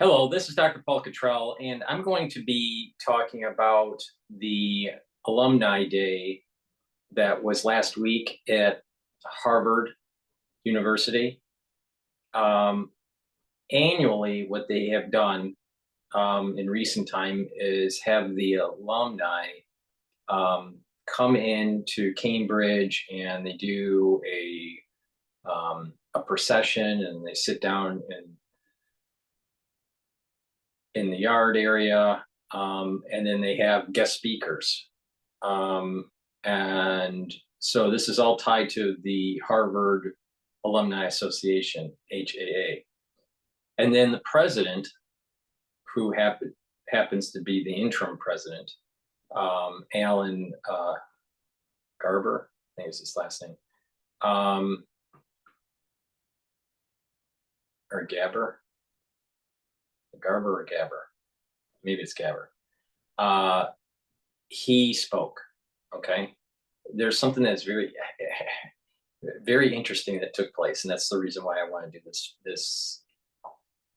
Hello, this is Dr. Paul Cottrell, and I'm going to be talking about the Alumni Day that was last week at Harvard University. Annually, what they have done in recent time is have the alumni come into Cambridge, and they do a procession, and they sit down in the yard area, and then they have guest speakers. And so this is all tied to the Harvard Alumni Association, HAA. And then the president, who happens to be the interim president, Alan Garber, I think is his last name, or Garber or Gabber, maybe it's Gabber. He spoke. Okay, there's something that's very, very interesting that took place, and that's the reason why I want to do this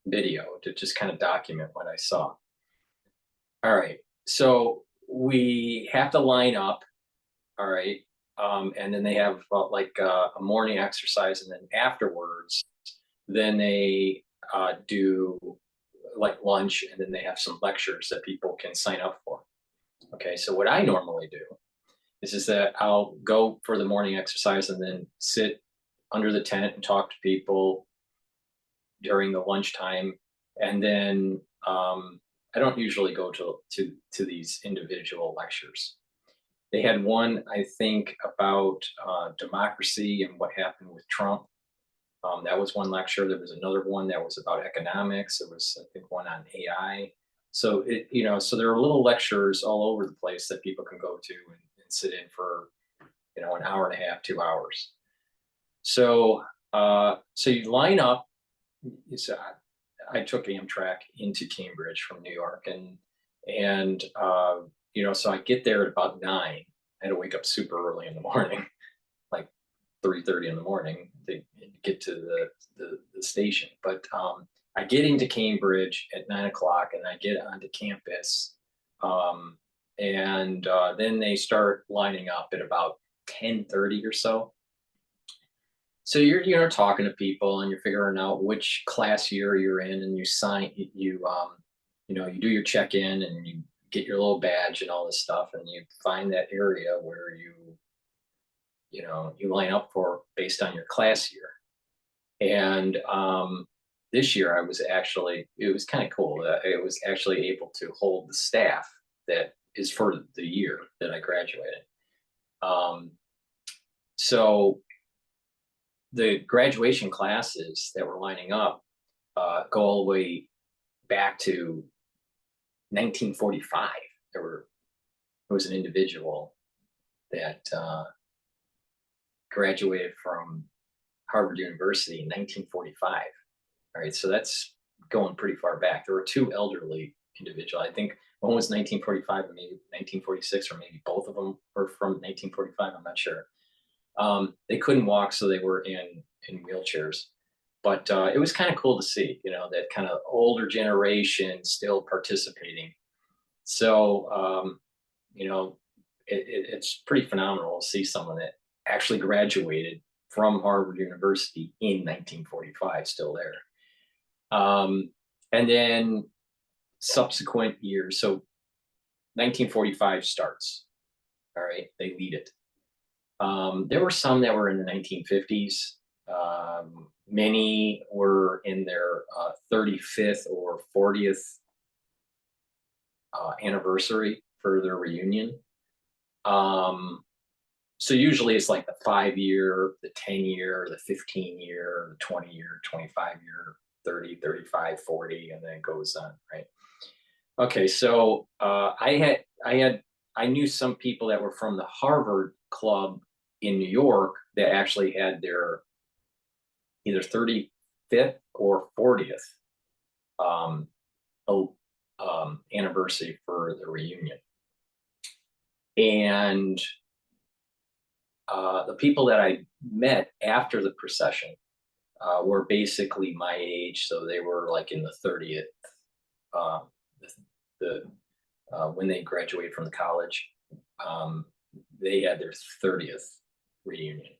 video, to just kind of document what I saw. All right, so we have to line up. All right, and then they have like a morning exercise, and then afterwards, then they do like lunch, and then they have some lectures that people can sign up for. Okay, so what I normally do is that I'll go for the morning exercise and then sit under the tent and talk to people during the lunchtime. And then I don't usually go to these individual lectures. They had one, I think, about democracy and what happened with Trump. That was one lecture. There was another one that was about economics. There was, I think, one on AI. So so there are little lectures all over the place that people can go to and sit in for, an hour and a half, 2 hours. So so you line up. So I took Amtrak into Cambridge from New York, and so I get there at about 9. I had to wake up super early in the morning, like 3:30 in the morning, to get to the station. But I get into Cambridge at 9 o'clock, and I get onto campus, and then they start lining up at about 10:30 or so. So you're talking to people, and you're figuring out which class year you're in, and you do your check-in, and you get your little badge and all this stuff, and you find that area where you line up for based on your class year. And this year it was kind of cool. I was actually able to hold the staff that is for the year that I graduated. So the graduation classes that were lining up go all the way back to 1945. There was an individual that graduated from Harvard University in 1945. All right, so that's going pretty far back. There were two elderly individuals. I think one was 1945 and maybe 1946, or maybe both of them were from 1945. I'm not sure. They couldn't walk, so they were in wheelchairs. But it was kind of cool to see, that kind of older generation still participating. So, it's pretty phenomenal to see someone that actually graduated from Harvard University in 1945 still there. And then subsequent years, so 1945 starts. All right, they lead it. There were some that were in the 1950s. Many were in their 35th or 40th anniversary for their reunion. So usually it's like the 5-year, the 10-year, the 15-year, the 20-year, 25-year, 30, 35, 40, and then it goes on, right? Okay, so I knew some people that were from the Harvard Club in New York that actually had their either 35th or 40th anniversary for the reunion. And the people that I met after the procession were basically my age, so they were like in the 30th uh, the when they graduated from the college, they had their 30th reunion.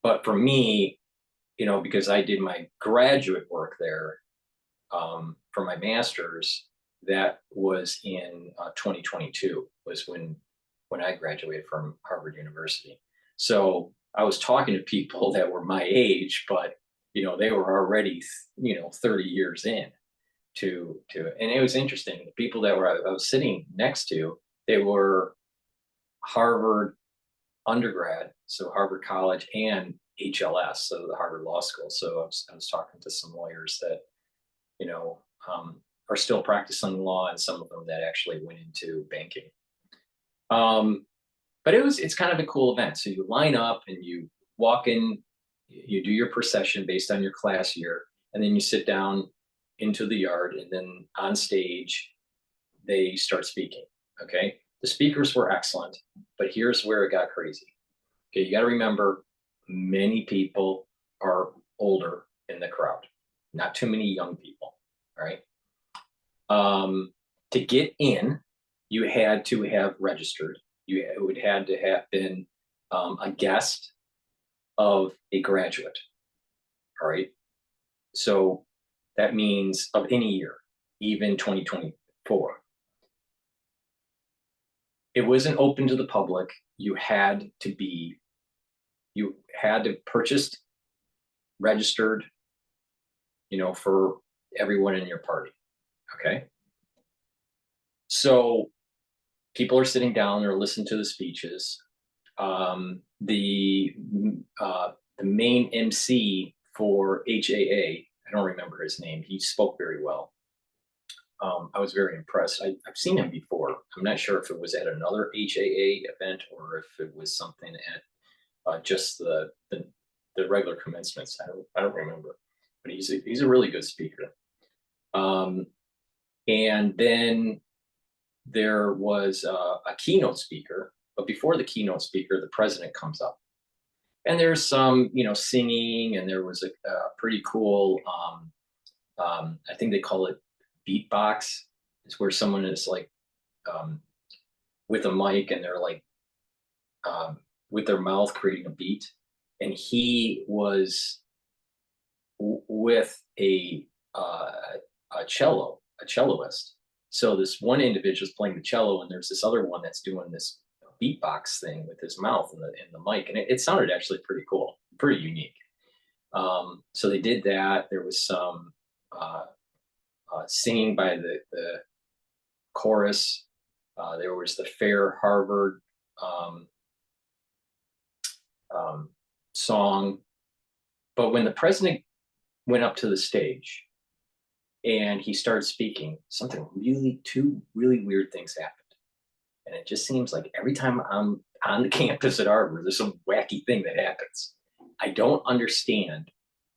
But for me, because I did my graduate work there for my master's, that was in 2022 was when I graduated from Harvard University. So I was talking to people that were my age, but they were already 30 years in and it was interesting. The people that I was sitting next to, they were Harvard undergrad, so Harvard College and HLS, so the Harvard Law School. So I was talking to some lawyers that you know are still practicing law, and some of them that actually went into banking. But it's kind of a cool event. So you line up and you walk in, you do your procession based on your class year, and then you sit down into the yard, and then on stage they start speaking. Okay, the speakers were excellent, but here's where it got crazy. Okay, you got to remember, many people are older in the crowd, not too many young people. All right. To get in, you had to have registered. You would had to have been a guest of a graduate. All right. So that means of any year, even 2024. It wasn't open to the public. You had to purchase registered, for everyone in your party. Okay. So people are sitting down, they're listening to the speeches. The main MC for HAA, I don't remember his name. He spoke very well. I was very impressed. I've seen him before. I'm not sure if it was at another HAA event or if it was something at just the regular commencements. I don't remember, but he's a really good speaker. And then there was a keynote speaker, but before the keynote speaker, the president comes up, and there's some singing, and there was a pretty cool I think they call it beatbox. It's where someone is like with a mic, and they're like with their mouth creating a beat, and he was with a celloist. So this one individual is playing the cello, and there's this other one that's doing this beatbox thing with his mouth and the mic, and it sounded actually pretty cool, pretty unique. So they did that. There was some singing by the chorus. There was the Fair Harvard song. But when the president went up to the stage and he started speaking, two really weird things happened. And it just seems like every time I'm on the campus at Harvard, there's some wacky thing that happens. I don't understand.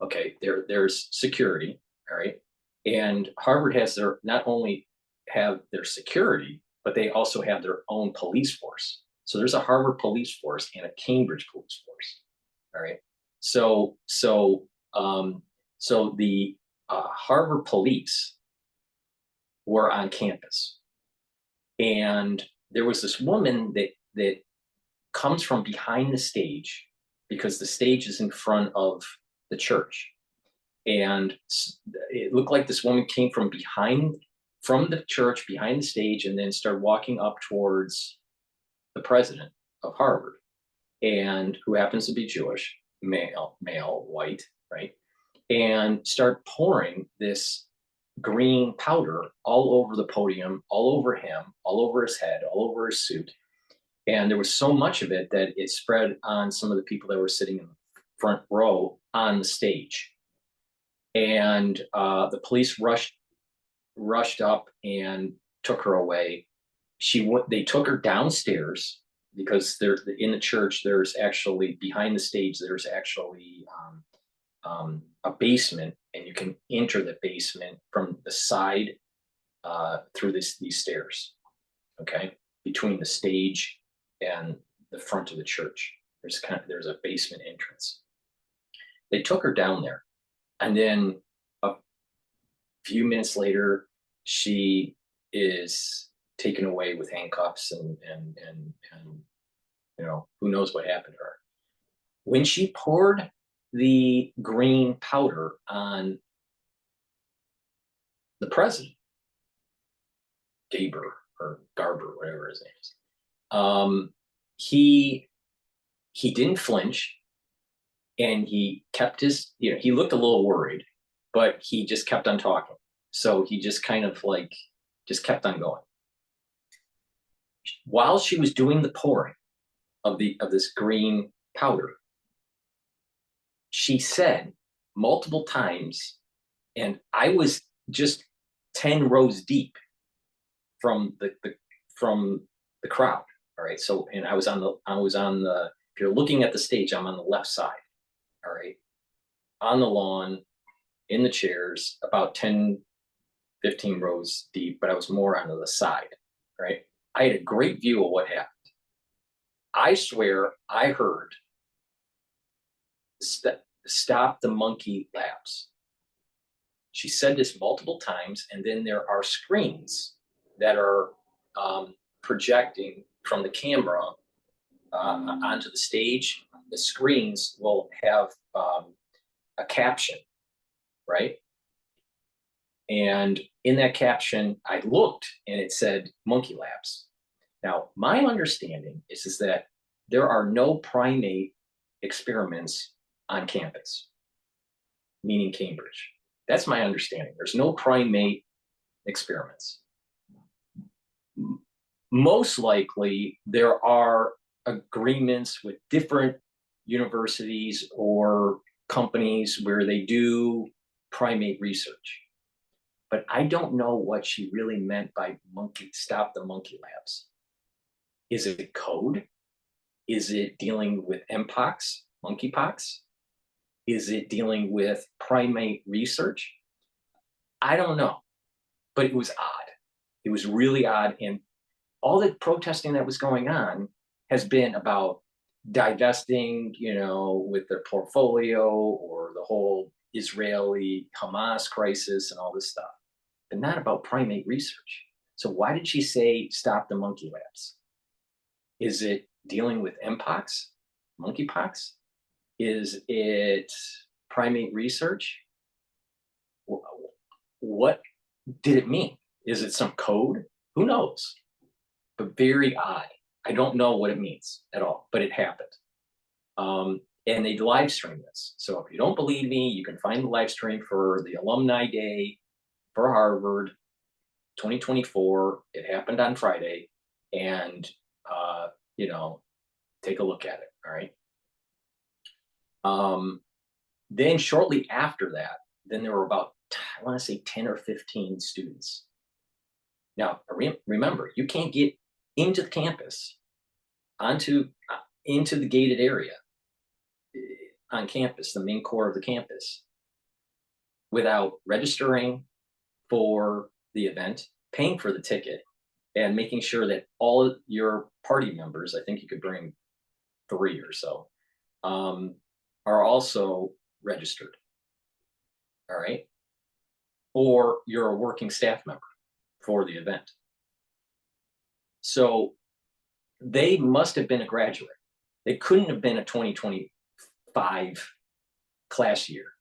Okay, there's security, all right? And Harvard has not only have their security, but they also have their own police force. So there's a Harvard police force and a Cambridge police force, all right? So the Harvard police were on campus, and there was this woman that comes from behind the stage, because the stage is in front of the church, and it looked like this woman came from the church behind the stage, and then started walking up towards the president of Harvard, and who happens to be Jewish, male, white, right? And start pouring this green powder all over the podium, all over him, all over his head, all over his suit. And there was so much of it that it spread on some of the people that were sitting in the front row on the stage. And the police rushed up and took her away. They took her downstairs, because in the church, there's actually, behind the stage, there's actually a basement, and you can enter the basement from the side through these stairs. Okay, between the stage and the front of the church, there's a basement entrance. They took her down there, and then few minutes later, she is taken away with handcuffs and you know, who knows what happened to her. When she poured the green powder on the president, Gaber or Garber, whatever his name is, he didn't flinch, and he kept his, you know, he looked a little worried, but he just kept on talking. So he just kind of like just kept on going. While she was doing the pouring of this green powder, she said multiple times, and I was just 10 rows deep from the crowd. All right. So, and I was on the, if you're looking at the stage, I'm on the left side. All right. On the lawn, in the chairs, about 10, 15 rows deep, but I was more on the side. Right. I had a great view of what happened. I swear I heard stop the monkey labs. She said this multiple times, and then there are screens that are projecting from the camera onto the stage. The screens will have a caption, right? And in that caption, I looked and it said monkey labs. Now, my understanding is that there are no primate experiments on campus, meaning Cambridge. That's my understanding. There's no primate experiments. Most likely, there are agreements with different universities or companies where they do primate research. But I don't know what she really meant by stop the monkey labs. Is it code? Is it dealing with mpox, monkeypox? Is it dealing with primate research? I don't know, but it was odd. It was really odd. And all the protesting that was going on has been about divesting, you know, with their portfolio or the whole Israeli Hamas crisis and all this stuff, but not about primate research. So why did she say stop the monkey labs? Is it dealing with mpox, monkeypox? Is it primate research? What did it mean? Is it some code? Who knows? But very odd. I don't know what it means at all, but it happened. And they live stream this. So if you don't believe me, you can find the live stream for the Alumni Day for Harvard 2024. It happened on Friday. And, you know, take a look at it. All right. Then shortly after that, then there were about, I want to say 10 or 15 students. Now, remember, you can't get into the campus, into the gated area on campus, the main core of the campus, without registering for the event, paying for the ticket, and making sure that all of your party members, I think you could bring 3 or so, are also registered. All right. Or you're a working staff member for the event. So they must have been a graduate. They couldn't have been a 2025 class year.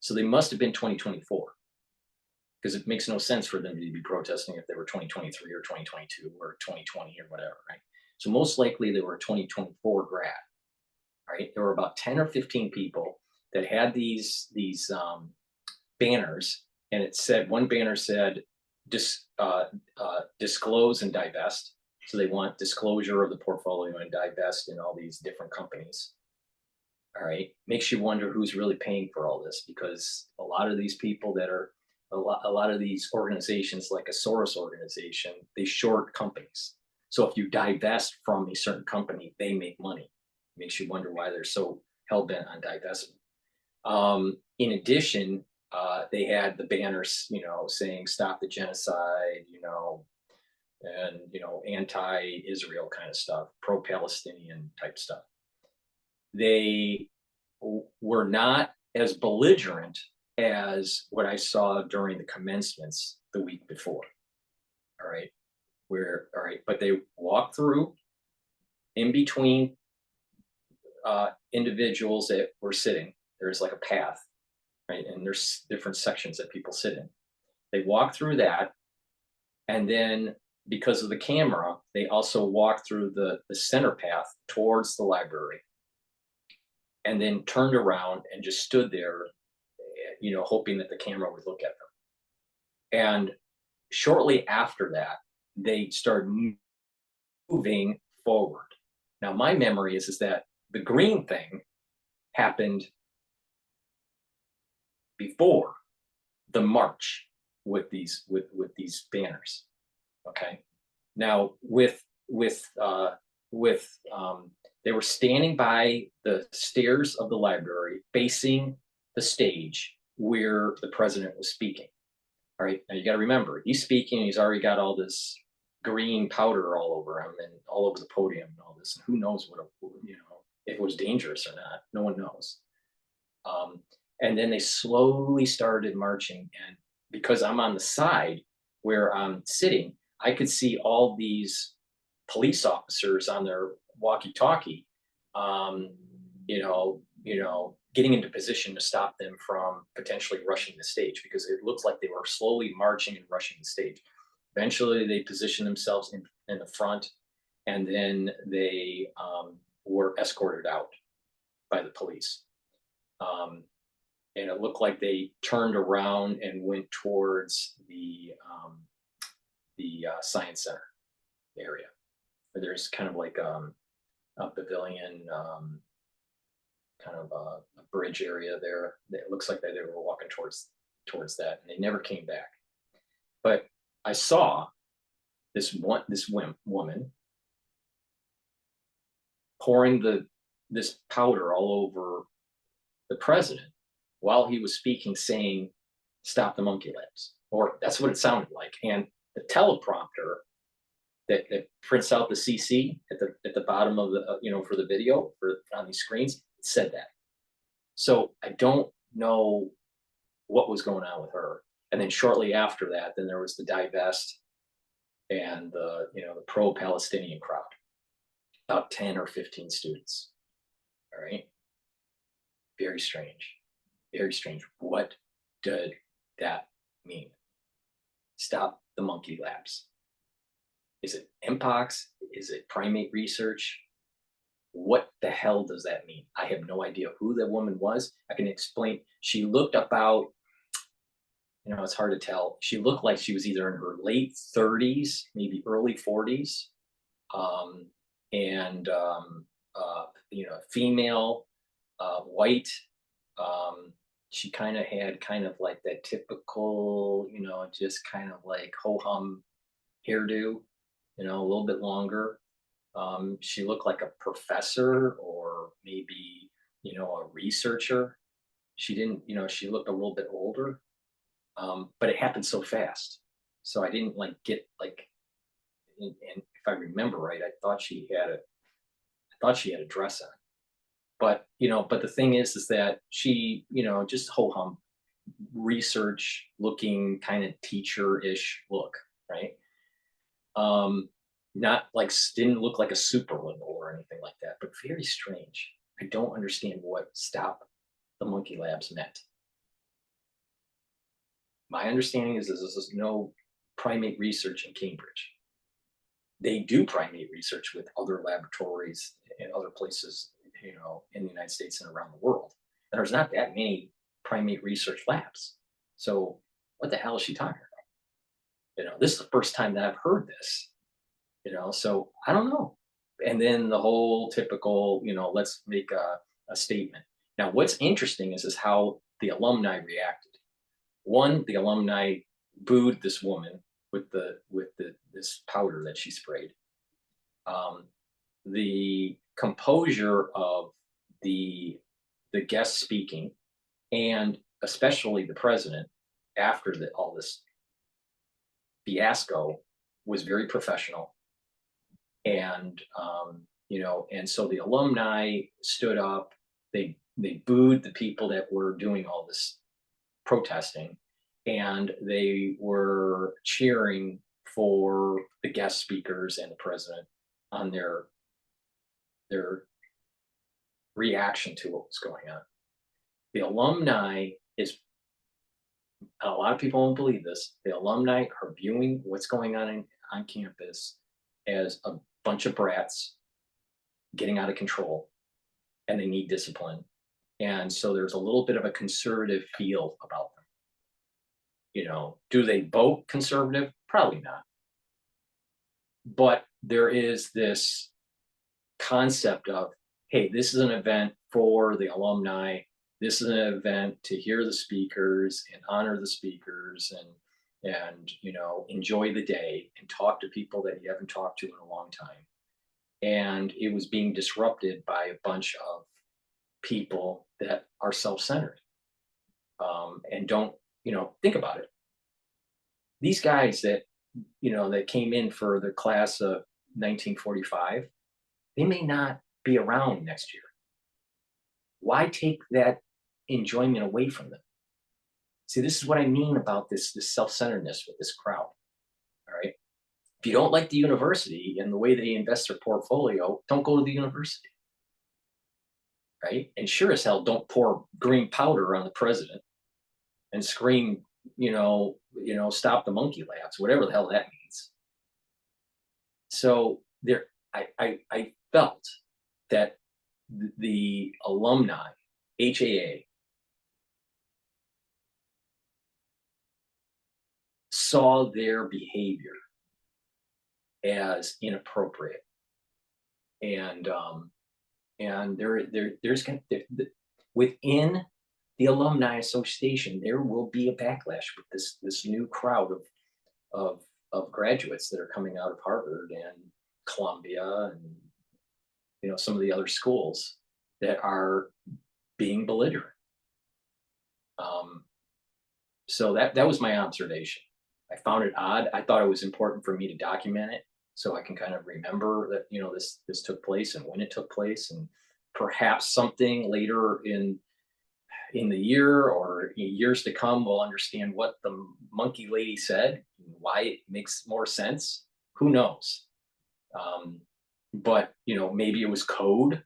So they must have been 2024, because it makes no sense for them to be protesting if they were 2023 or 2022 or 2020 or whatever, right? So most likely they were a 2024 grad, right? There were about 10 or 15 people that had these banners, and it said, one banner said, disclose and divest. So they want disclosure of the portfolio and divest in all these different companies. All right. Makes you wonder who's really paying for all this, because a lot of these people that are, a lot of these organizations, like a Soros organization, they short companies. So if you divest from a certain company, they make money. Makes you wonder why they're so hell-bent on divestment. In addition, they had the banners, you know, saying stop the genocide, you know, and, you know, anti-Israel kind of stuff, pro-Palestinian type stuff. They were not as belligerent as what I saw during the commencements the week before. All right. All right, but they walk through in between individuals that were sitting. There's like a path, right? And there's different sections that people sit in. They walk through that. And then because of the camera, they also walk through the center path towards the library and then turned around and just stood there, hoping that the camera would look at them. And shortly after that, they started moving forward. Now, my memory is that the green thing happened before the march with these banners. Okay. Now they were standing by the stairs of the library, facing the stage where the president was speaking. All right. Now you got to remember, he's speaking. He's already got all this green powder all over him and all over the podium and all this. And who knows if it was dangerous or not? No one knows. And then they slowly started marching. And because I'm on the side where I'm sitting, I could see all these police officers on their walkie-talkie, getting into position to stop them from potentially rushing the stage, because it looks like they were slowly marching and rushing the stage. Eventually, they positioned themselves in the front, and then they were escorted out by the police. And it looked like they turned around and went towards the science center area. There's kind of like a pavilion, kind of a bridge area there. It looks like they were walking towards that, and they never came back. But I saw this woman pouring this powder all over the president while he was speaking, saying, "Stop the monkey labs," or that's what it sounded like. And the teleprompter that prints out the CC at the bottom of the for the video on these screens, it said that. So I don't know what was going on with her. And then shortly after that, then there was the divest and the pro-Palestinian crowd, about 10 or 15 students. All right. Very strange. Very strange. What did that mean? Stop the monkey labs. Is it mpox? Is it primate research? What the hell does that mean? I have no idea who the woman was. I can explain. She looked about, it's hard to tell. She looked like she was either in her late 30s, maybe early 40s, and female, white. She kind of had kind of like that typical, just kind of like ho-hum hairdo, a little bit longer. She looked like a professor or maybe, a researcher. She didn't, she looked a little bit older, but it happened so fast. So I didn't get and if I remember right, I thought she had a dress on. But the thing is that she, just ho-hum research looking, kind of teacher-ish look, right? Not like, didn't look like a super liberal or anything like that, but very strange. I don't understand what stop the monkey labs meant. My understanding is there's no primate research in Cambridge. They do primate research with other laboratories in other places, in the United States and around the world. And there's not that many primate research labs. So what the hell is she talking about? This is the first time that I've heard this, so I don't know. And then the whole typical, let's make a statement. Now, what's interesting is how the alumni reacted. One, the alumni booed this woman with this powder that she sprayed. The composure of the guest speaking, and especially the president after all this fiasco, was very professional. And and so the alumni stood up. They booed the people that were doing all this protesting, and they were cheering for the guest speakers and the president on their reaction to what was going on. The alumni is, a lot of people don't believe this. The alumni are viewing what's going on campus as a bunch of brats getting out of control, and they need discipline. And so there's a little bit of a conservative feel about them. You know, do they vote conservative? Probably not. But there is this concept of, hey, this is an event for the alumni. This is an event to hear the speakers and honor the speakers and you know, enjoy the day and talk to people that you haven't talked to in a long time. And it was being disrupted by a bunch of people that are self-centered, and don't, you know, think about it. These guys that, you know, that came in for the class of 1945, they may not be around next year. Why take that enjoyment away from them? See, this is what I mean about this self-centeredness with this crowd. All right. If you don't like the university and the way they invest their portfolio, don't go to the university. Right. And sure as hell don't pour green powder on the president and scream, stop the monkey labs, whatever the hell that means. So there, I felt that the alumni, HAA, saw their behavior as inappropriate, and there's within the alumni association there will be a backlash with this new crowd of graduates that are coming out of Harvard and Columbia and, you know, some of the other schools that are being belligerent. So that was my observation. I found it odd. I thought it was important for me to document it so I can kind of remember that, you know, this took place and when it took place, and perhaps something later in the year or years to come we'll understand what the monkey lady said and why it makes more sense. Who knows? But you know, maybe it was code,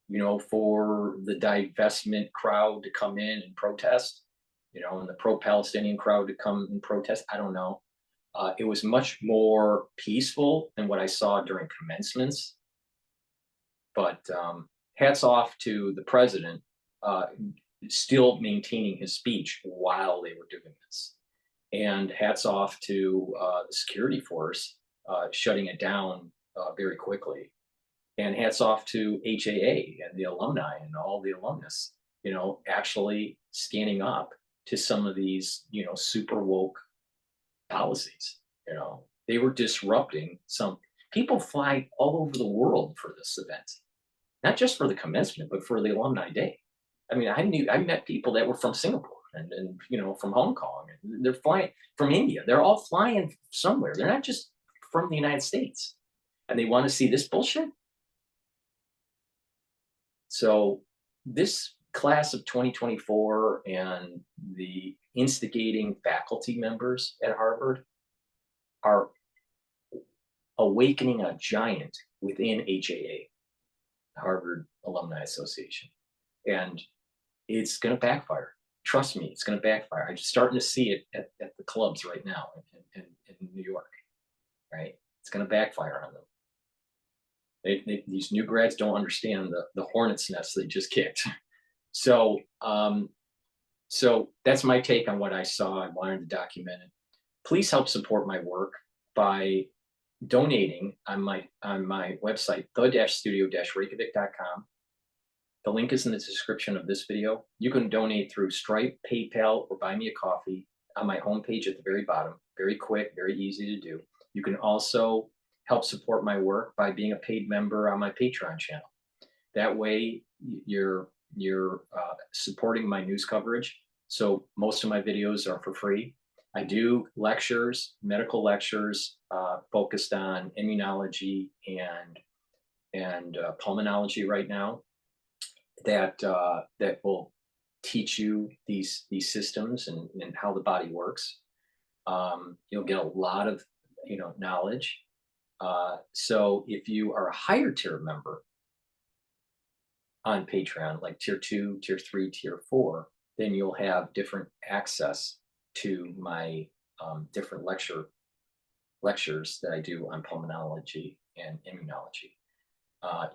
you know, for the divestment crowd to come in and protest, you know, and the pro-Palestinian crowd to come and protest. I don't know. It was much more peaceful than what I saw during commencements. But hats off to the president still maintaining his speech while they were doing this. And hats off to the security force shutting it down very quickly. And hats off to HAA and the alumni and all the alumnus, you know, actually standing up to some of these, you know, super woke policies. You know, they were disrupting some people fly all over the world for this event, not just for the commencement, but for the alumni day. I mean, I met people that were from Singapore and you know, from Hong Kong, and they're flying from India. They're all flying somewhere. They're not just from the United States, and they want to see this bullshit. So this class of 2024 and the instigating faculty members at Harvard are awakening a giant within HAA, Harvard Alumni Association, and it's going to backfire. Trust me, it's going to backfire. I'm starting to see it at the clubs right now in New York, right? It's going to backfire on them. These new grads don't understand the hornet's nest they just kicked. So, so that's my take on what I saw. I wanted to document it. Please help support my work by donating on my website, the-studio-reykjavik.com. The link is in the description of this video. You can donate through Stripe, PayPal, or buy me a coffee on my homepage at the very bottom. Very quick, very easy to do. You can also help support my work by being a paid member on my Patreon channel. That way, you're supporting my news coverage. So most of my videos are for free. I do lectures, medical lectures, focused on immunology and pulmonology right now. That will teach you these systems and how the body works. You'll get a lot of knowledge. So if you are a higher tier member on Patreon, like tier 2, tier 3, tier 4, then you'll have different access to my different lectures that I do on pulmonology and immunology.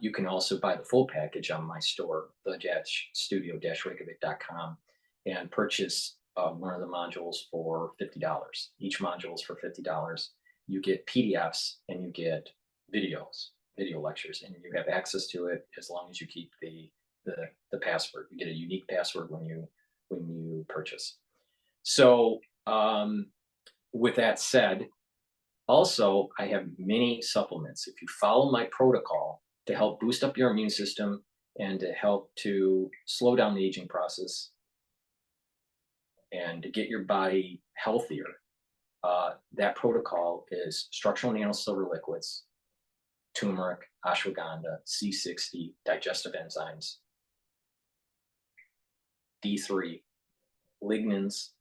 You can also buy the full package on my store, the-studio-reykjavik.com, and purchase one of the modules for $50. Each module is for $50. You get PDFs and you get video lectures, and you have access to it as long as you keep the password. You get a unique password when you purchase. So with that said, also I have many supplements. If you follow my protocol to help boost up your immune system and to help to slow down the aging process and to get your body healthier, that protocol is structural nanosilver liquids, turmeric, ashwagandha, C60, digestive enzymes, D3, lignans,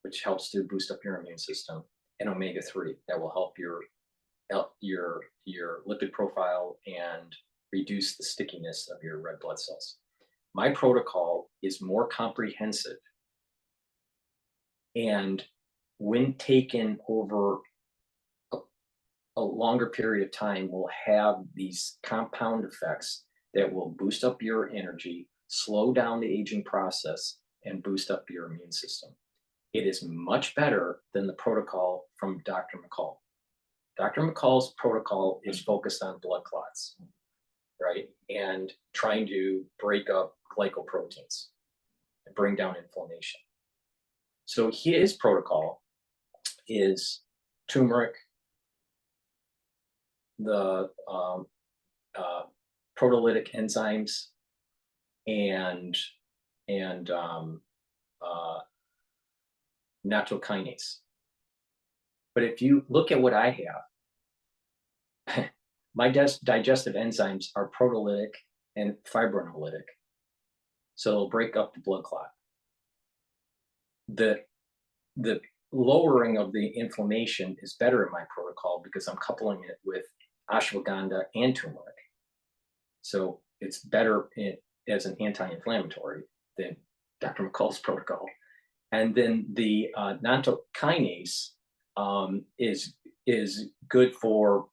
which helps to boost up your immune system, and omega-3 that will help your lipid profile and reduce the stickiness of your red blood cells. My protocol is more comprehensive, and when taken over a longer period of time, will have these compound effects that will boost up your energy, slow down the aging process, and boost up your immune system. It is much better than the protocol from Dr. McCall. Dr. McCall's protocol is focused on blood clots, right? And trying to break up glycoproteins and bring down inflammation. So his protocol is turmeric, the proteolytic enzymes, and nattokinase. But if you look at what I have, my digestive enzymes are proteolytic and fibrinolytic, so it'll break up the blood clot. The lowering of the inflammation is better in my protocol because I'm coupling it with ashwagandha and turmeric. So it's better as an anti-inflammatory than Dr. McCall's protocol. And then the nattokinase is good for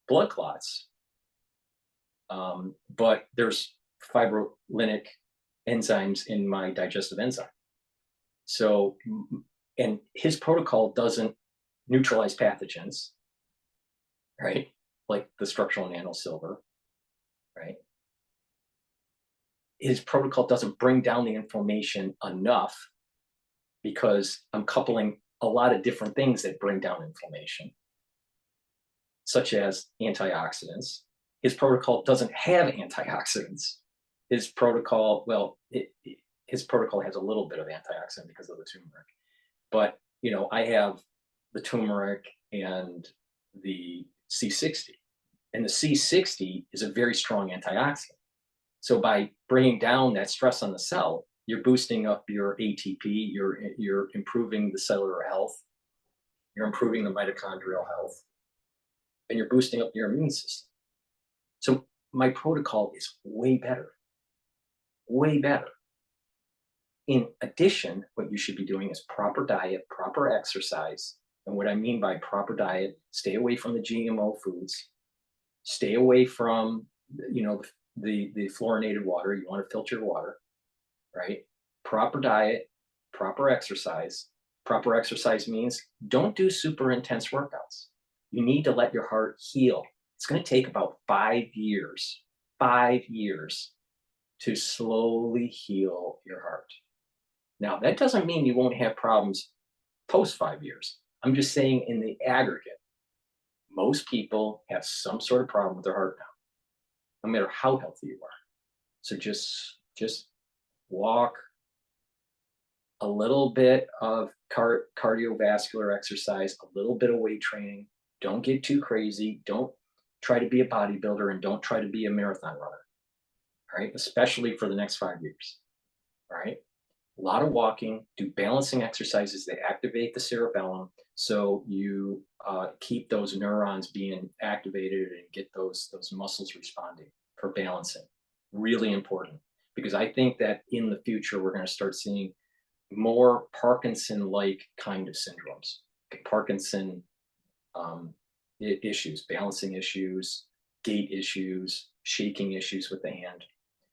blood clots, but there's fibrinolytic enzymes in my digestive enzyme. So, and his protocol doesn't neutralize pathogens, right? Like the structural nanosilver, right? His protocol doesn't bring down the inflammation enough because I'm coupling a lot of different things that bring down inflammation, such as antioxidants. His protocol doesn't have antioxidants. His protocol, well, his protocol has a little bit of antioxidant because of the turmeric. But, I have the turmeric and the C60. And the C60 is a very strong antioxidant. So by bringing down that stress on the cell, you're boosting up your ATP, you're improving the cellular health, you're improving the mitochondrial health, and you're boosting up your immune system. So my protocol is way better, way better. In addition, what you should be doing is proper diet, proper exercise. And what I mean by proper diet, stay away from the GMO foods, stay away from, the fluorinated water. You want to filter your water, right? Proper diet, proper exercise. Proper exercise means don't do super intense workouts. You need to let your heart heal. It's going to take about 5 years to slowly heal your heart. Now, that doesn't mean you won't have problems post 5 years. I'm just saying in the aggregate, most people have some sort of problem with their heart now, no matter how healthy you are. So just walk, a little bit of cardiovascular exercise, a little bit of weight training. Don't get too crazy. Don't try to be a bodybuilder, and don't try to be a marathon runner, all right? Especially for the next 5 years, All right. A lot of walking, do balancing exercises that activate the cerebellum so you keep those neurons being activated and get those muscles responding for balancing. Really important because I think that in the future we're going to start seeing more Parkinson-like kind of syndromes, Parkinson issues, balancing issues, gait issues, shaking issues with the hand.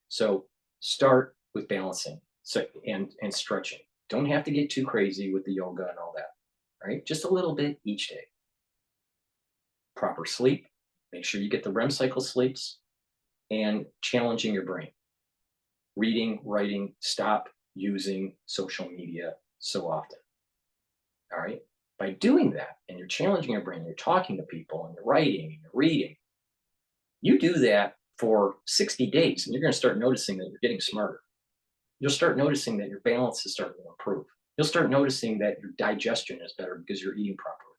So start with balancing and stretching. Don't have to get too crazy with the yoga and all that, right? Just a little bit each day. Proper sleep. Make sure you get the REM cycle sleeps and challenging your brain. Reading, writing, stop using social media so often. All right. By doing that, and you're challenging your brain, you're talking to people, and you're writing, and you're reading, you do that for 60 days, and you're going to start noticing that you're getting smarter. You'll start noticing that your balance is starting to improve. You'll start noticing that your digestion is better because you're eating properly.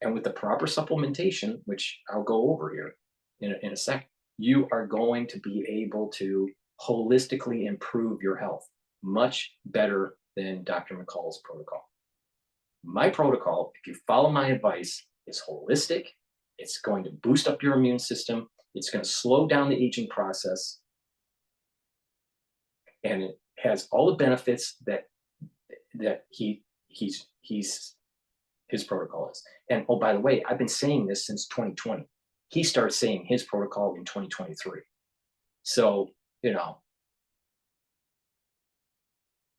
And with the proper supplementation, which I'll go over here in a sec, you are going to be able to holistically improve your health much better than Dr. McCall's protocol. My protocol, if you follow my advice, is holistic. It's going to boost up your immune system. It's going to slow down the aging process. And it has all the benefits that his protocol is. And oh, by the way, I've been saying this since 2020. He starts saying his protocol in 2023. So,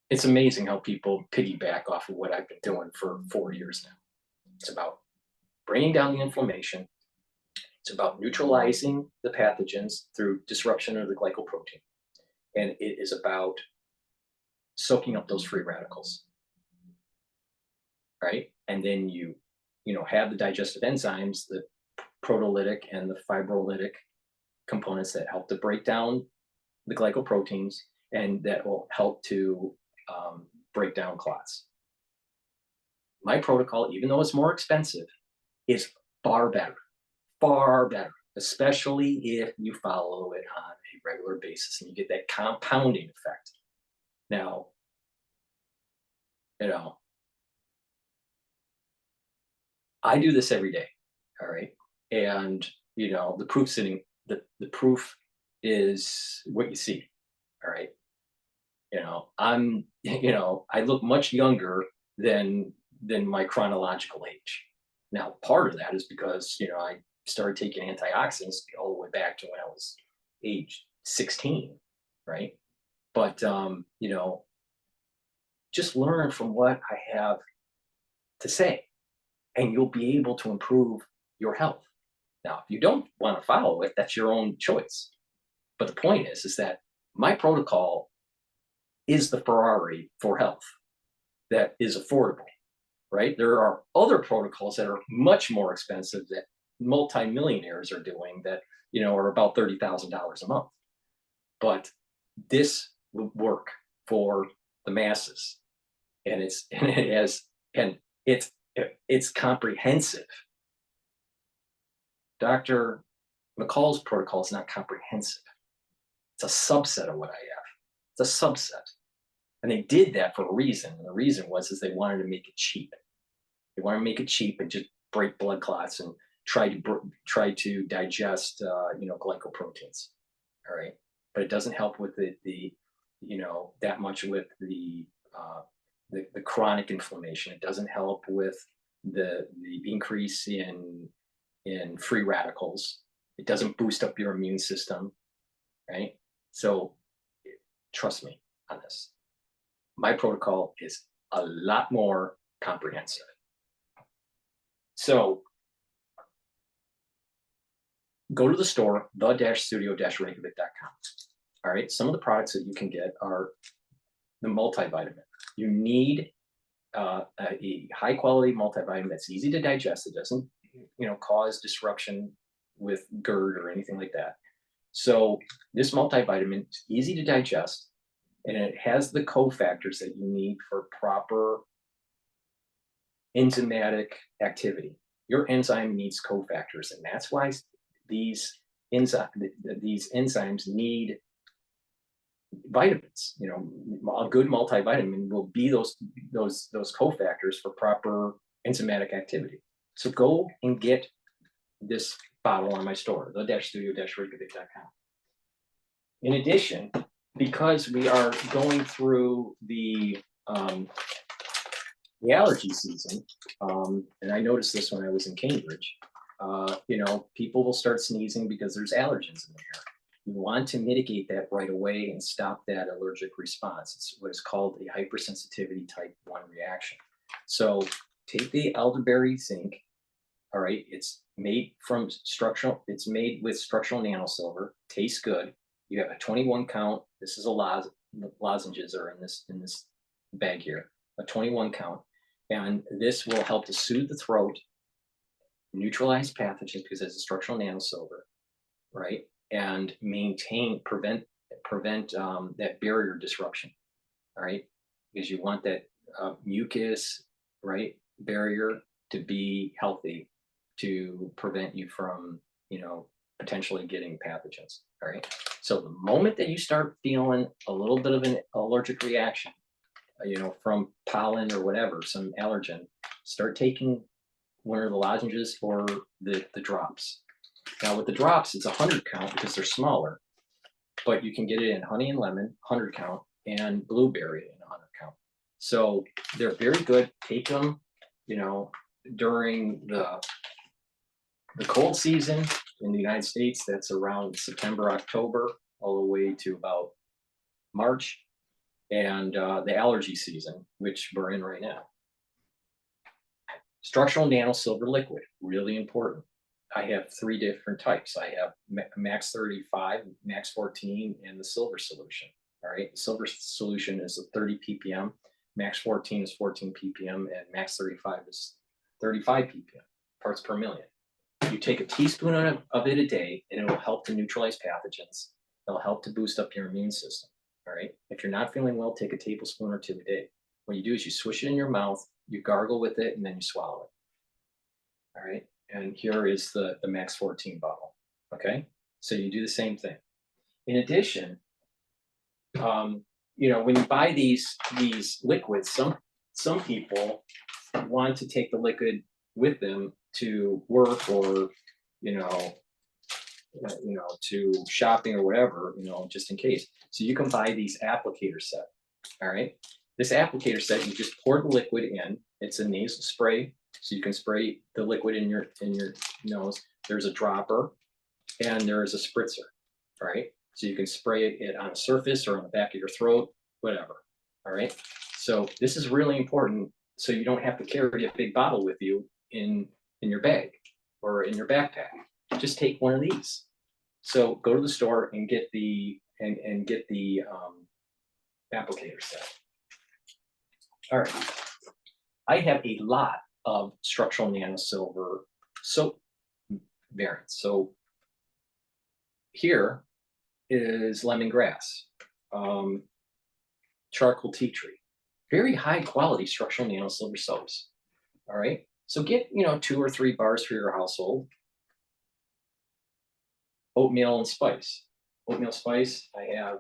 it's amazing how people piggyback off of what I've been doing for 4 years now. It's about bringing down the inflammation. It's about neutralizing the pathogens through disruption of the glycoprotein. And it is about soaking up those free radicals, right? And then you have the digestive enzymes, the proteolytic and the fibrolytic components that help to break down the glycoproteins and that will help to break down clots. My protocol, even though it's more expensive, is far better, especially if you follow it on a regular basis and you get that compounding effect. Now, I do this every day, all right? And, the proof is what you see, all right? I look much younger than my chronological age. Now, part of that is because, I started taking antioxidants all the way back to when I was age 16, right? But, just learn from what I have to say, and you'll be able to improve your health. Now, if you don't want to follow it, that's your own choice. But the point is that my protocol is the Ferrari for health that is affordable, right? There are other protocols that are much more expensive that multimillionaires are doing that, are about $30,000 a month. But this will work for the masses, and it's comprehensive. Dr. McCall's protocol is not comprehensive. It's a subset of what I have. It's a subset. And they did that for a reason. And the reason was they wanted to make it cheap. They wanted to make it cheap and just break blood clots and try to digest glycoproteins. All right. But it doesn't help with that much with the chronic inflammation. It doesn't help with the increase in free radicals. It doesn't boost up your immune system, right? So trust me on this. My protocol is a lot more comprehensive. So go to the store, the-studio-reykjavik.com. All right. Some of the products that you can get are the multivitamin. You need a high quality multivitamin that's easy to digest. It doesn't, cause disruption with GERD or anything like that. So this multivitamin is easy to digest, and it has the cofactors that you need for proper enzymatic activity. Your enzyme needs cofactors, and that's why these enzymes need vitamins. You know, a good multivitamin will be those cofactors for proper enzymatic activity. So go and get this bottle on my store, the-studio-reykjavik.com. In addition, because we are going through the allergy season, and I noticed this when I was in Cambridge, you know, people will start sneezing because there's allergens in the air. You want to mitigate that right away and stop that allergic response. It's what is called a hypersensitivity type 1 reaction. So take the elderberry zinc. All right, it's made with structural nanosilver, tastes good. You have a 21 count. This is a lozenges are in this bag here, a 21 count. And this will help to soothe the throat, neutralize pathogens because it's a structural nanosilver, right? And prevent that barrier disruption, all right? Because you want that mucus, right, barrier to be healthy to prevent you from, you know, potentially getting pathogens, all right? So the moment that you start feeling a little bit of an allergic reaction, you know, from pollen or whatever, some allergen, start taking one of the lozenges or the drops. Now with the drops, it's 100 count because they're smaller, but you can get it in honey and lemon, 100 count, and blueberry in 100 count. So they're very good. Take them, you know, during the cold season in the United States. That's around September, October, all the way to about March, and the allergy season, which we're in right now. Structural nanosilver liquid, really important. I have 3 different types. I have max 35, max 14, and the silver solution. All right, the silver solution is a 30 ppm, max 14 is 14 ppm, and max 35 is 35 ppm, parts per million. You take a teaspoon of it a day, and it will help to neutralize pathogens. It'll help to boost up your immune system. All right, if you're not feeling well, take a tablespoon or 2 a day. What you do is you swish it in your mouth, you gargle with it, and then you swallow it. All right. And here is the max 14 bottle. Okay, so you do the same thing. In addition, you know, when you buy these liquids, some people want to take the liquid with them to work or you know to shopping or whatever, you know, just in case. So you can buy these applicator set. All right, this applicator set, you just pour the liquid in. It's a nasal spray. So you can spray the liquid in your nose. There's a dropper and there is a spritzer, right? So you can spray it on a surface or on the back of your throat, whatever, all right? So this is really important so you don't have to carry a big bottle with you in your bag or in your backpack. Just take one of these. So go to the store and get the applicator set. All right, I have a lot of structural nanosilver soap variants. So here is lemongrass, charcoal tea tree, very high quality structural nanosilver soaps. All right, so get 2 or 3 bars for your household. Oatmeal and spice. Oatmeal spice, I have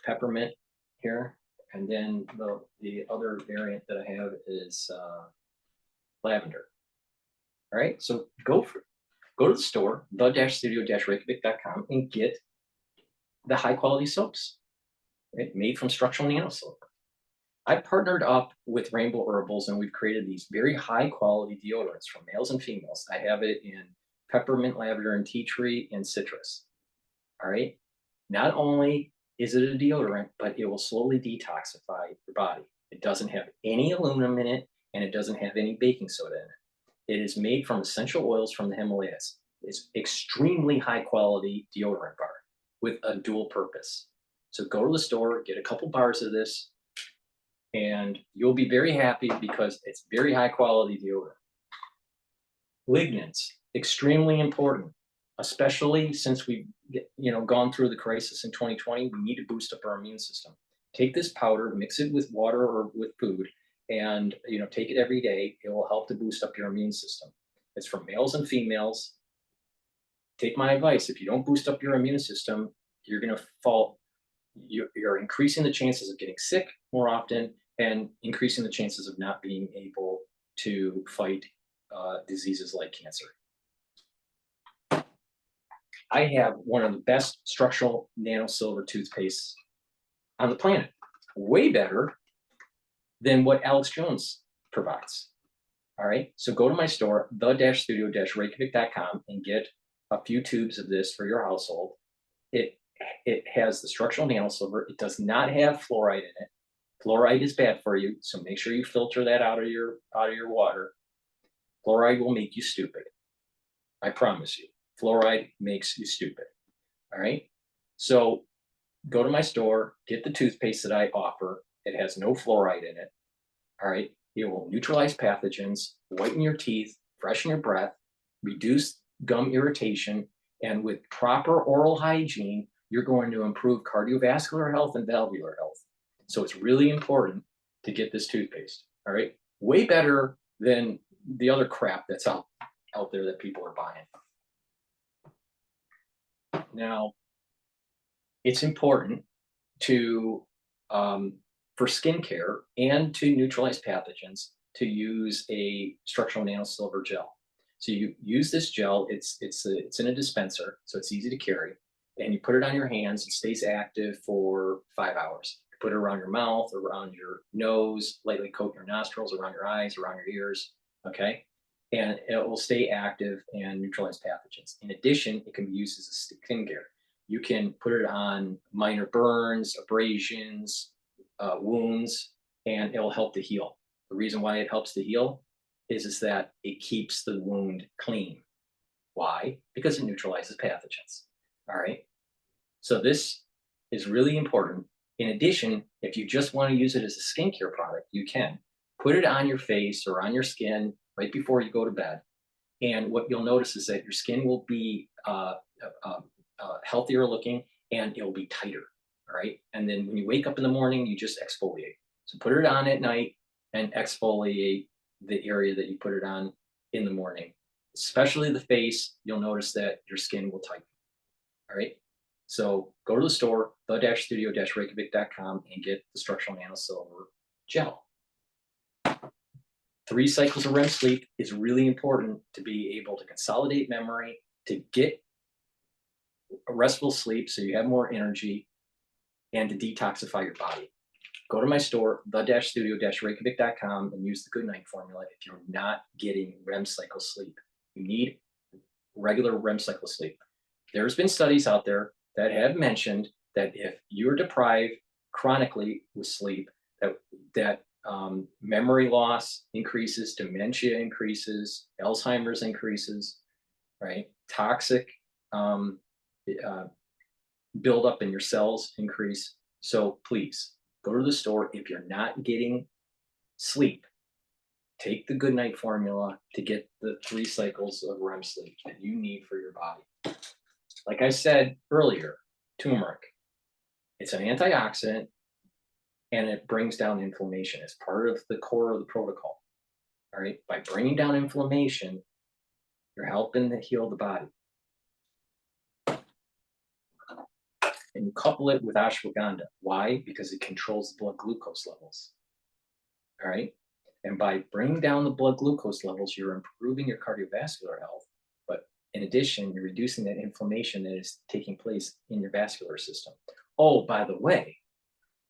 peppermint here. And then the other variant that I have is lavender. All right, so go to the store, the-studio-reykjavik.com, and get the high quality soaps, right, made from structural nanosilver. I partnered up with Rainbow Herbals, and we've created these very high quality deodorants for males and females. I have it in peppermint, lavender, and tea tree, and citrus. All right, not only is it a deodorant, but it will slowly detoxify your body. It doesn't have any aluminum in it, and it doesn't have any baking soda in it. It is made from essential oils from the Himalayas. It's extremely high quality deodorant bar with a dual purpose. So go to the store, get a couple bars of this, and you'll be very happy because it's very high quality deodorant. Lignans, extremely important, especially since we've gone through the crisis in 2020. We need to boost up our immune system. Take this powder, mix it with water or with food, and take it every day. It will help to boost up your immune system. It's for males and females. Take my advice. If you don't boost up your immune system, you're going to fall, you're increasing the chances of getting sick more often and increasing the chances of not being able to fight diseases like cancer. I have one of the best structural nanosilver toothpastes on the planet, way better than what Alex Jones provides. All right, so go to my store, the-studio-reykjavik.com, and get a few tubes of this for your household. It has the structural nanosilver. It does not have fluoride in it. Fluoride is bad for you, so make sure you filter that out of your water. Fluoride will make you stupid. I promise you. Fluoride makes you stupid. All right, so go to my store, get the toothpaste that I offer. It has no fluoride in it. All right, it will neutralize pathogens, whiten your teeth, freshen your breath, reduce gum irritation, and with proper oral hygiene, you're going to improve cardiovascular health and valvular health. So it's really important to get this toothpaste. All right, way better than the other crap that's out there that people are buying. Now, it's important to for skincare and to neutralize pathogens to use a structural nanosilver gel. So you use this gel. It's in a dispenser, so it's easy to carry, and you put it on your hands. It stays active for 5 hours. You put it around your mouth, around your nose, lightly coat your nostrils, around your eyes, around your ears. Okay, and it will stay active and neutralize pathogens. In addition, it can be used as a skincare. You can put it on minor burns, abrasions, wounds, and it will help to heal. The reason why it helps to heal is that it keeps the wound clean. Why? Because it neutralizes pathogens. All right. So this is really important. In addition, if you just want to use it as a skincare product, you can put it on your face or on your skin right before you go to bed. And what you'll notice is that your skin will be healthier looking and it'll be tighter. All right. And then when you wake up in the morning, you just exfoliate. So put it on at night and exfoliate the area that you put it on in the morning, especially the face. You'll notice that your skin will tighten. All right. So go to the store, the-studio-reykjavik.com, and get the structural nanosilver gel. 3 cycles of REM sleep is really important to be able to consolidate memory, to get a restful sleep so you have more energy, and to detoxify your body. Go to my store, the-studio-reykjavik.com, and use the Goodnight formula if you're not getting REM cycle sleep. You need regular REM cycle sleep. There's been studies out there that have mentioned that if you're deprived chronically with sleep, that memory loss increases, dementia increases, Alzheimer's increases, right? Toxic buildup in your cells increase. So please go to the store. If you're not getting sleep, take the Goodnight formula to get the 3 cycles of REM sleep that you need for your body. Like I said earlier, turmeric, it's an antioxidant and it brings down inflammation as part of the core of the protocol. All right, by bringing down inflammation, you're helping to heal the body. And you couple it with ashwagandha. Why? Because it controls the blood glucose levels. All right. And by bringing down the blood glucose levels, you're improving your cardiovascular health. But in addition, you're reducing that inflammation that is taking place in your vascular system. Oh, by the way,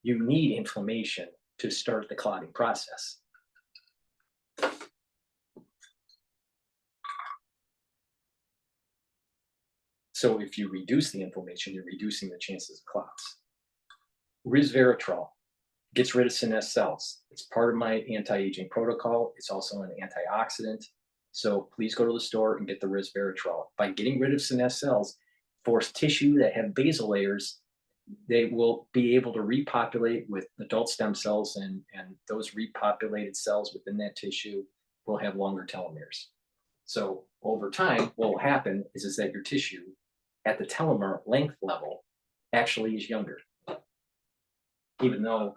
you need inflammation to start the clotting process. So if you reduce the inflammation, you're reducing the chances of clots. Resveratrol gets rid of senescent cells. It's part of my anti-aging protocol. It's also an antioxidant. So please go to the store and get the resveratrol. By getting rid of senescent cells, for tissue that have basal layers, they will be able to repopulate with adult stem cells, and those repopulated cells within that tissue will have longer telomeres. So over time, what will happen is that your tissue at the telomere length level actually is younger, even though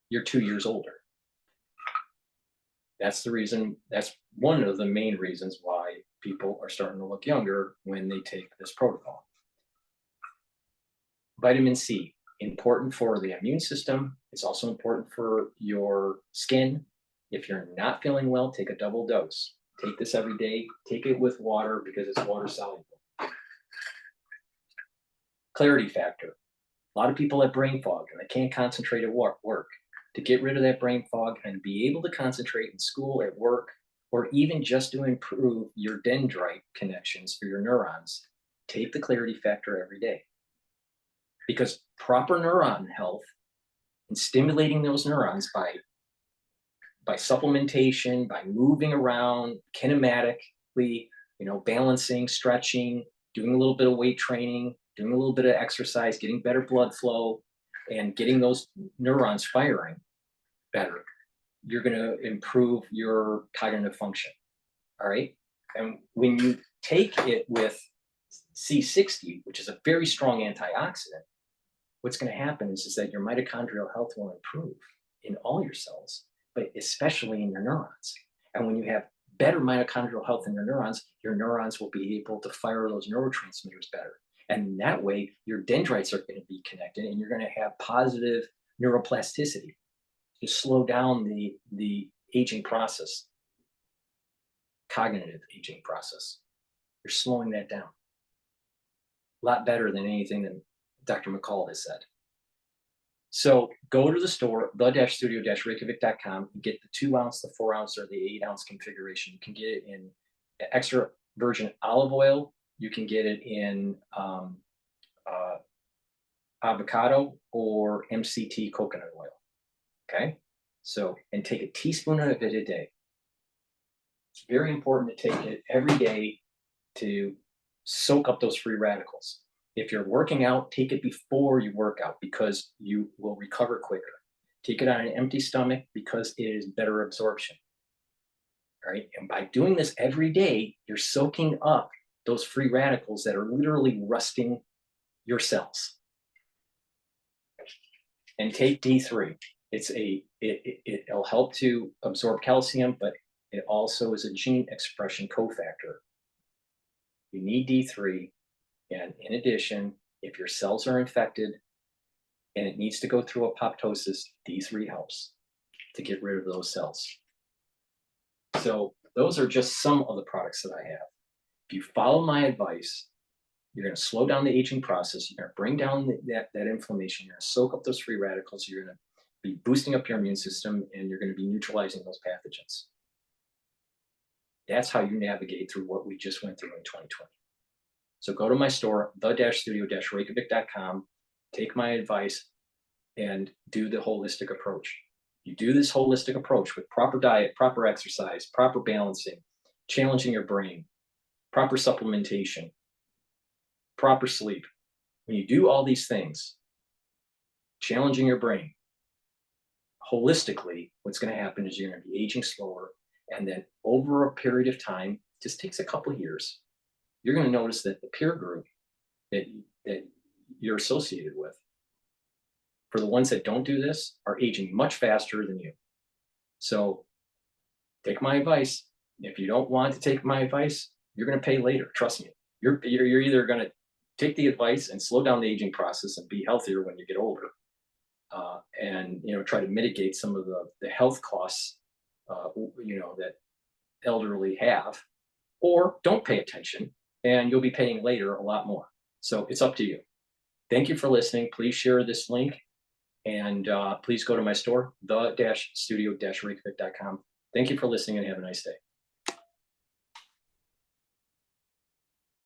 you're 2 years older. That's the reason, that's one of the main reasons why people are starting to look younger when they take this protocol. Vitamin C, important for the immune system. It's also important for your skin. If you're not feeling well, take a double dose. Take this every day. Take it with water because it's water soluble. Clarity factor. A lot of people have brain fog and they can't concentrate at work. To get rid of that brain fog and be able to concentrate in school, at work, or even just to improve your dendrite connections for your neurons, take the clarity factor every day. Because proper neuron health and stimulating those neurons by supplementation, by moving around kinematically, balancing, stretching, doing a little bit of weight training, doing a little bit of exercise, getting better blood flow, and getting those neurons firing better, you're going to improve your cognitive function. All right. And when you take it with C60, which is a very strong antioxidant, what's going to happen is that your mitochondrial health will improve in all your cells, but especially in your neurons. And when you have better mitochondrial health in your neurons will be able to fire those neurotransmitters better. And that way, your dendrites are going to be connected and you're going to have positive neuroplasticity to slow down the aging process, cognitive aging process. You're slowing that down. A lot better than anything that Dr. McCall has said. So go to the store, the-studio-reykjavik.com, and get the 2 ounce, the 4 ounce, or the 8 ounce configuration. You can get it in extra virgin olive oil. You can get it in avocado or MCT coconut oil. Okay. So, and take a teaspoon of it a day. It's very important to take it every day to soak up those free radicals. If you're working out, take it before you work out because you will recover quicker. Take it on an empty stomach because it is better absorption. All right. And by doing this every day, you're soaking up those free radicals that are literally rusting your cells. And take D3. It'll help to absorb calcium, but it also is a gene expression cofactor. You need D3. And in addition, if your cells are infected and it needs to go through apoptosis, D3 helps to get rid of those cells. So those are just some of the products that I have. If you follow my advice, you're going to slow down the aging process. You're going to bring down that inflammation. You're going to soak up those free radicals. You're going to be boosting up your immune system, and you're going to be neutralizing those pathogens. That's how you navigate through what we just went through in 2020. So go to my store, the-studio-reykjavik.com, take my advice, and do the holistic approach. You do this holistic approach with proper diet, proper exercise, proper balancing, challenging your brain, proper supplementation, proper sleep. When you do all these things, challenging your brain, holistically, what's going to happen is you're going to be aging slower. And then over a period of time, just takes a couple of years, you're going to notice that the peer group that you're associated with, for the ones that don't do this, are aging much faster than you. So take my advice. If you don't want to take my advice, you're going to pay later. Trust me. You're either going to take the advice and slow down the aging process and be healthier when you get older, and try to mitigate some of the health costs that elderly have, or don't pay attention and you'll be paying later a lot more. So it's up to you. Thank you for listening. Please share this link, and please go to my store, the-studio-reykjavik.com. Thank you for listening and have a nice day.